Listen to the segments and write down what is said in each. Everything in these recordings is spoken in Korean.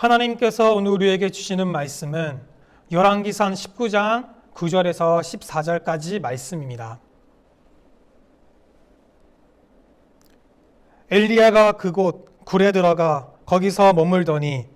하나님께서 오늘 우리에게 주시는 말씀은 열왕기상 19장 9절에서 14절까지 말씀입니다. 엘리야가 그곳 굴에 들어가 거기서 머물더니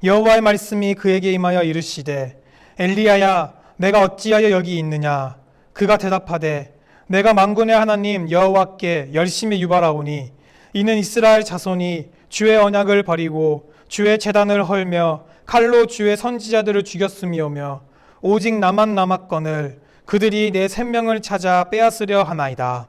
여호와의 말씀이 그에게 임하여 이르시되 엘리야야 내가 어찌하여 여기 있느냐. 그가 대답하되 내가 만군의 하나님 여호와께 열심히 유발하오니 이는 이스라엘 자손이 주의 언약을 버리고 주의 제단을 헐며 칼로 주의 선지자들을 죽였음이오며 오직 나만 남았거늘 그들이 내 생명을 찾아 빼앗으려 하나이다.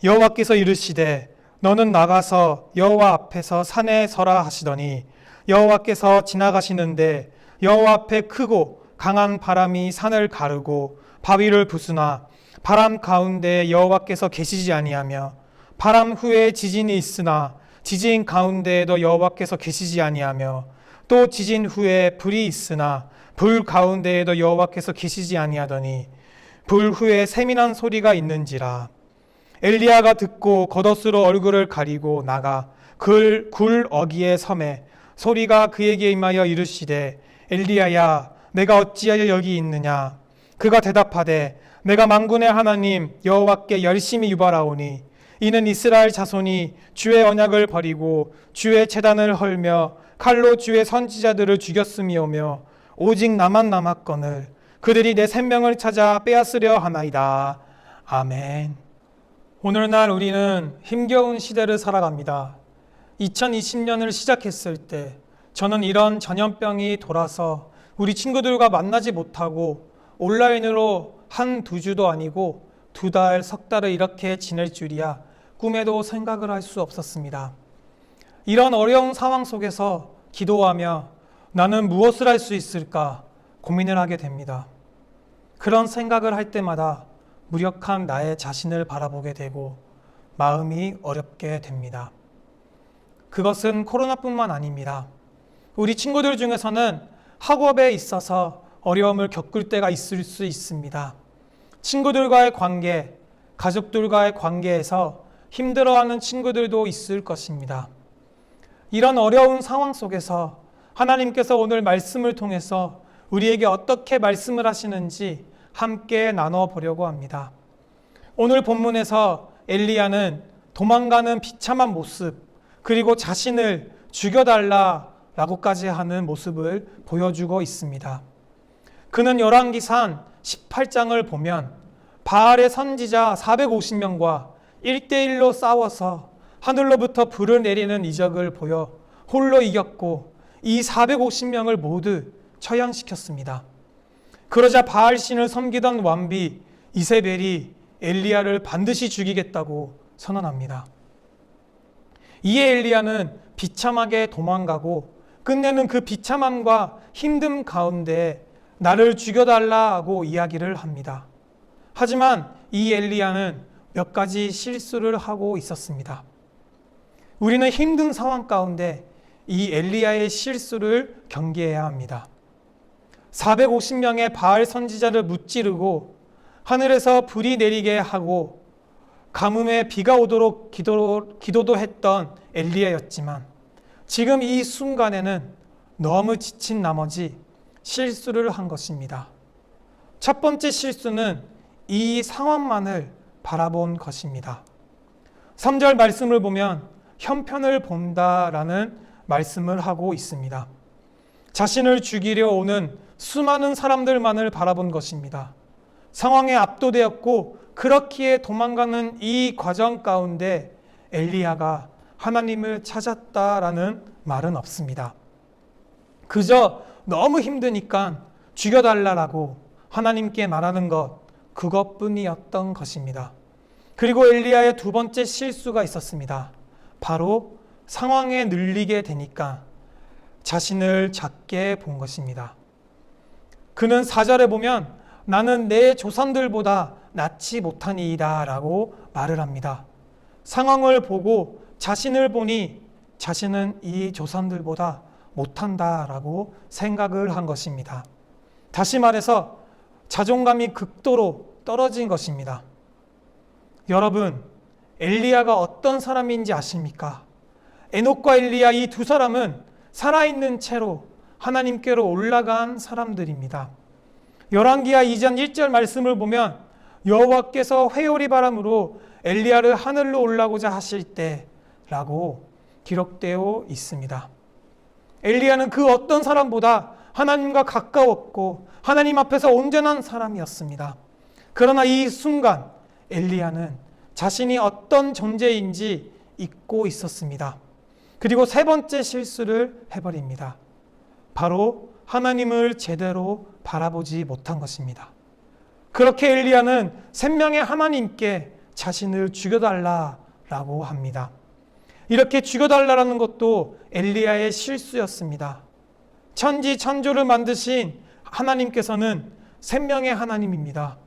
여호와께서 이르시되 너는 나가서 여호와 앞에서 산에 서라 하시더니 여호와께서 지나가시는데 여호와 앞에 크고 강한 바람이 산을 가르고 바위를 부수나 바람 가운데 여호와께서 계시지 아니하며 바람 후에 지진이 있으나 지진 가운데에도 여호와께서 계시지 아니하며 또 지진 후에 불이 있으나 불 가운데에도 여호와께서 계시지 아니하더니 불 후에 세미난 소리가 있는지라. 엘리야가 듣고 겉옷으로 얼굴을 가리고 나가 굴 어기에 섬에 소리가 그에게 임하여 이르시되 엘리야야 내가 어찌하여 여기 있느냐. 그가 대답하되 내가 만군의 하나님 여호와께 열심히 유발하오니 이는 이스라엘 자손이 주의 언약을 버리고 주의 제단을 헐며 칼로 주의 선지자들을 죽였음이오며 오직 나만 남았거늘 그들이 내 생명을 찾아 빼앗으려 하나이다. 아멘. 오늘날 우리는 힘겨운 시대를 살아갑니다. 2020년을 시작했을 때 저는 이런 전염병이 돌아서 우리 친구들과 만나지 못하고 온라인으로 두 주도 아니고 2달, 석 달을 이렇게 지낼 줄이야 꿈에도 생각을 할 수 없었습니다. 이런 어려운 상황 속에서 기도하며 나는 무엇을 할 수 있을까 고민을 하게 됩니다. 그런 생각을 할 때마다 무력한 나의 자신을 바라보게 되고 마음이 어렵게 됩니다. 그것은 코로나뿐만 아닙니다. 우리 친구들 중에서는 학업에 있어서 어려움을 겪을 때가 있을 수 있습니다. 친구들과의 관계, 가족들과의 관계에서 힘들어하는 친구들도 있을 것입니다. 이런 어려운 상황 속에서 하나님께서 오늘 말씀을 통해서 우리에게 어떻게 말씀을 하시는지 함께 나눠보려고 합니다. 오늘 본문에서 엘리야는 도망가는 비참한 모습, 그리고 자신을 죽여달라라고까지 하는 모습을 보여주고 있습니다. 그는 열왕기상 18장을 보면 바알의 선지자 450명과 1대1로 싸워서 하늘로부터 불을 내리는 이적을 보여 홀로 이겼고 이 450명을 모두 처형시켰습니다. 그러자 바알 신을 섬기던 왕비 이세벨이 엘리야를 반드시 죽이겠다고 선언합니다. 이에 엘리야는 비참하게 도망가고 끝내는 그 비참함과 힘듦 가운데 나를 죽여달라고 이야기를 합니다. 하지만 이 엘리야는 몇 가지 실수를 하고 있었습니다. 우리는 힘든 상황 가운데 이 엘리야의 실수를 경계해야 합니다. 450명의 바알 선지자를 무찌르고 하늘에서 불이 내리게 하고 가뭄에 비가 오도록 기도도 했던 엘리야였지만 지금 이 순간에는 너무 지친 나머지 실수를 한 것입니다. 첫 번째 실수는 이 상황만을 바라본 것입니다. 3절 말씀을 보면 형편을 본다라는 말씀을 하고 있습니다. 자신을 죽이려 오는 수많은 사람들만을 바라본 것입니다. 상황에 압도되었고 그렇기에 도망가는 이 과정 가운데 엘리야가 하나님을 찾았다라는 말은 없습니다. 그저 너무 힘드니까 죽여달라고 하나님께 말하는 것, 그것뿐이었던 것입니다. 그리고 엘리야의 두 번째 실수가 있었습니다. 바로 상황에 눌리게 되니까 자신을 작게 본 것입니다. 그는 4절에 보면 나는 내 조상들보다 낫지 못하니이다 라고 말을 합니다. 상황을 보고 자신을 보니 자신은 이 조상들보다 못한다라고 생각을 한 것입니다. 다시 말해서 자존감이 극도로 떨어진 것입니다. 여러분, 엘리야가 어떤 사람인지 아십니까? 에녹과 엘리야 이 두 사람은 살아있는 채로 하나님께로 올라간 사람들입니다. 열왕기하 2장 1절 말씀을 보면 여호와께서 회오리 바람으로 엘리야를 하늘로 올라오자 하실 때라고 기록되어 있습니다. 엘리야는 그 어떤 사람보다 하나님과 가까웠고 하나님 앞에서 온전한 사람이었습니다. 그러나 이 순간 엘리야는 자신이 어떤 존재인지 잊고 있었습니다. 그리고 세 번째 실수를 해버립니다. 바로 하나님을 제대로 바라보지 못한 것입니다. 그렇게 엘리야는 생명의 하나님께 자신을 죽여달라라고 합니다. 이렇게 죽여달라는 것도 엘리야의 실수였습니다. 천지 천조를 만드신 하나님께서는 생명의 하나님입니다.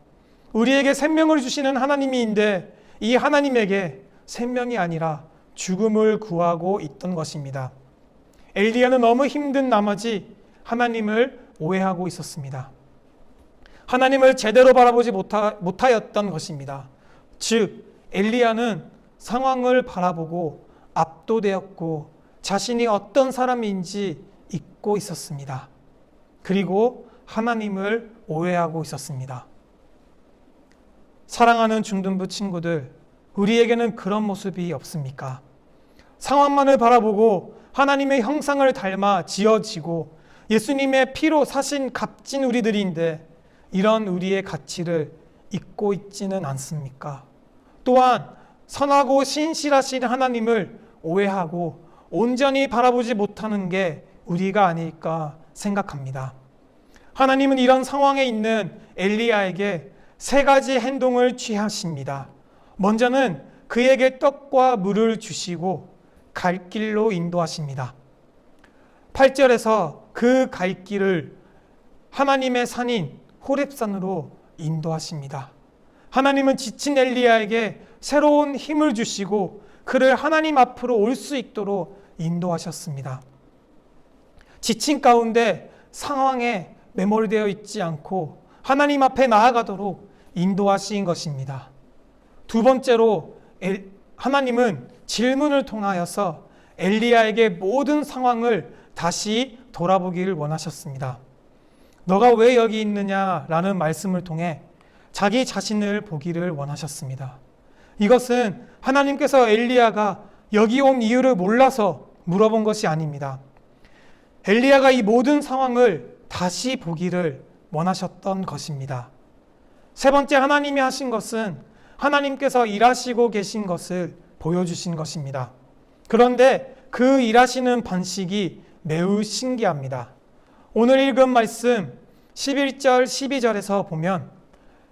우리에게 생명을 주시는 하나님인데 이 하나님에게 생명이 아니라 죽음을 구하고 있던 것입니다. 엘리야는 너무 힘든 나머지 하나님을 오해하고 있었습니다. 하나님을 제대로 바라보지 못하였던 것입니다. 즉 엘리야는 상황을 바라보고 압도되었고 자신이 어떤 사람인지 잊고 있었습니다. 그리고 하나님을 오해하고 있었습니다. 사랑하는 중등부 친구들, 우리에게는 그런 모습이 없습니까? 상황만을 바라보고 하나님의 형상을 닮아 지어지고 예수님의 피로 사신 값진 우리들인데 이런 우리의 가치를 잊고 있지는 않습니까? 또한 선하고 신실하신 하나님을 오해하고 온전히 바라보지 못하는 게 우리가 아닐까 생각합니다. 하나님은 이런 상황에 있는 엘리야에게 세 가지 행동을 취하십니다. 먼저는 그에게 떡과 물을 주시고 갈 길로 인도하십니다. 8절에서 그 갈 길을 하나님의 산인 호렙산으로 인도하십니다. 하나님은 지친 엘리야에게 새로운 힘을 주시고 그를 하나님 앞으로 올 수 있도록 인도하셨습니다. 지친 가운데 상황에 매몰되어 있지 않고 하나님 앞에 나아가도록 인도하신 것입니다. 두 번째로 하나님은 질문을 통하여서 엘리야에게 모든 상황을 다시 돌아보기를 원하셨습니다. 너가 왜 여기 있느냐라는 말씀을 통해 자기 자신을 보기를 원하셨습니다. 이것은 하나님께서 엘리야가 여기 온 이유를 몰라서 물어본 것이 아닙니다. 엘리야가 이 모든 상황을 다시 보기를 원하셨던 것입니다. 세 번째, 하나님이 하신 것은 하나님께서 일하시고 계신 것을 보여주신 것입니다. 그런데 그 일하시는 방식이 매우 신기합니다. 오늘 읽은 말씀 11절 12절에서 보면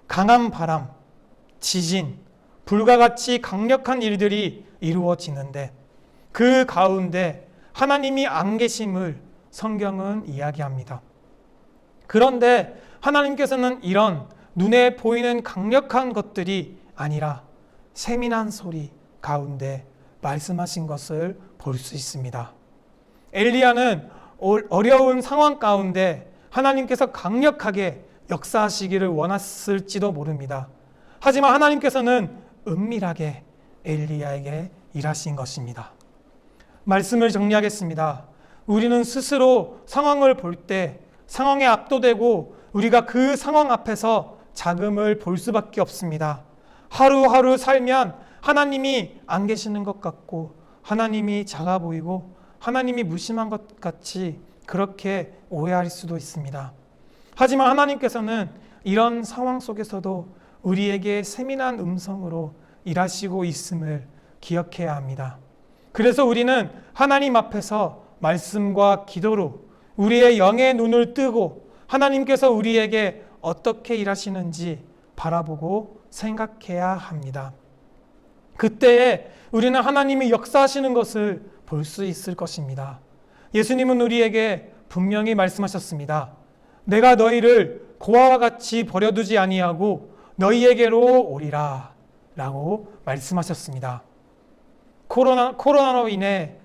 강한 바람, 지진, 불과 같이 강력한 일들이 이루어지는데 그 가운데 하나님이 안 계심을 성경은 이야기합니다. 그런데 하나님께서는 이런 눈에 보이는 강력한 것들이 아니라 세민한 소리 가운데 말씀하신 것을 볼 수 있습니다. 엘리야는 어려운 상황 가운데 하나님께서 강력하게 역사하시기를 원했을지도 모릅니다. 하지만 하나님께서는 은밀하게 엘리야에게 일하신 것입니다. 말씀을 정리하겠습니다. 우리는 스스로 상황을 볼 때 상황에 압도되고 우리가 그 상황 앞에서 자금을 볼 수밖에 없습니다. 하루하루 살면 하나님이 안 계시는 것 같고 하나님이 작아 보이고 하나님이 무심한 것 같이 그렇게 오해할 수도 있습니다. 하지만 하나님께서는 이런 상황 속에서도 우리에게 세밀한 음성으로 일하시고 있음을 기억해야 합니다. 그래서 우리는 하나님 앞에서 말씀과 기도로 우리의 영의 눈을 뜨고 하나님께서 우리에게 어떻게 일하시는지 바라보고 생각해야 합니다. 그때에 우리는 하나님이 역사하시는 것을 볼 수 있을 것입니다. 예수님은 우리에게 분명히 말씀하셨습니다. 내가 너희를 고아와 같이 버려두지 아니하고 너희에게로 오리라 라고 말씀하셨습니다. 코로나로 인해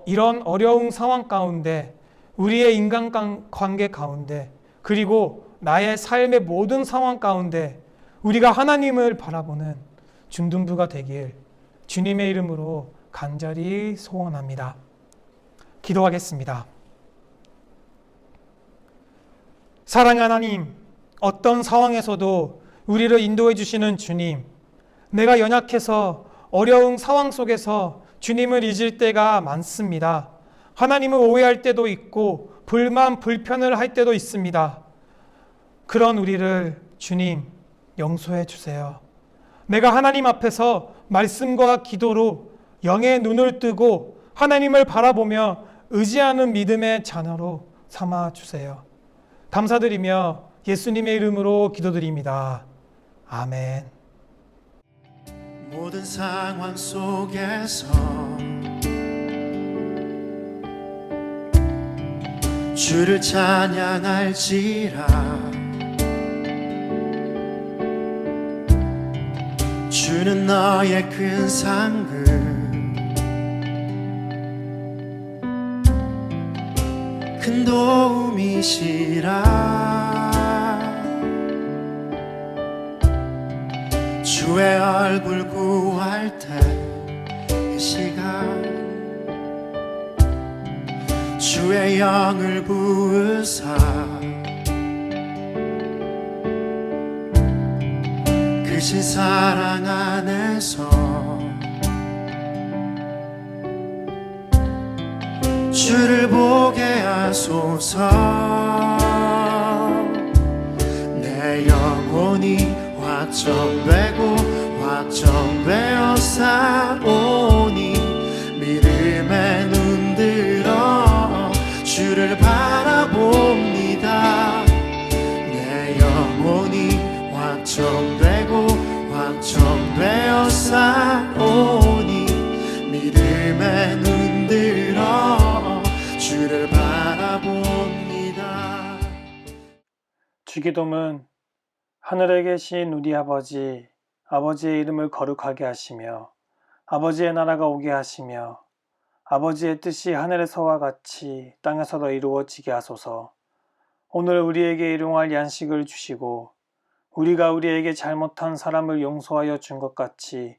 이런 어려운 상황 가운데 우리의 인간관계 가운데 그리고 나의 삶의 모든 상황 가운데 우리가 하나님을 바라보는 중등부가 되길 주님의 이름으로 간절히 소원합니다. 기도하겠습니다. 사랑하는 하나님, 어떤 상황에서도 우리를 인도해 주시는 주님, 내가 연약해서 어려운 상황 속에서 주님을 잊을 때가 많습니다. 하나님을 오해할 때도 있고 불만, 불편을 할 때도 있습니다. 그런 우리를 주님 용서해 주세요. 내가 하나님 앞에서 말씀과 기도로 영의 눈을 뜨고 하나님을 바라보며 의지하는 믿음의 자녀로 삼아 주세요. 감사드리며 예수님의 이름으로 기도드립니다. 아멘. 모든 상황 속에서 주를 찬양할지라. 주는 너의 큰 상급, 큰 도움이시라. 주의 얼굴 구할 때 그 시간 주의 영을 부으사 크신 사랑 안에서 주를 보게 하소서. 내 영혼이 확정되고 확정되어 싸우니 믿음에 눈들어 주를 바라봅니다. 내 영혼이 확정되고 확정되어 싸우니 믿음에 눈들어 주를 바라봅니다. 주기도문. 하늘에 계신 우리 아버지, 아버지의 이름을 거룩하게 하시며 아버지의 나라가 오게 하시며 아버지의 뜻이 하늘에서와 같이 땅에서도 이루어지게 하소서. 오늘 우리에게 일용할 양식을 주시고 우리가 우리에게 잘못한 사람을 용서하여 준 것 같이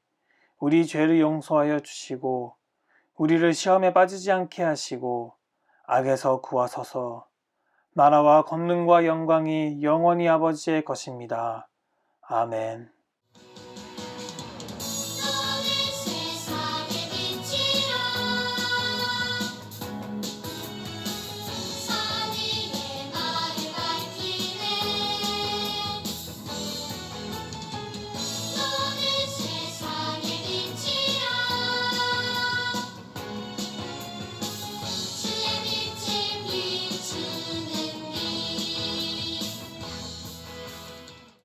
우리 죄를 용서하여 주시고 우리를 시험에 빠지지 않게 하시고 악에서 구하소서. 나라와 권능과 영광이 영원히 아버지의 것입니다. 아멘.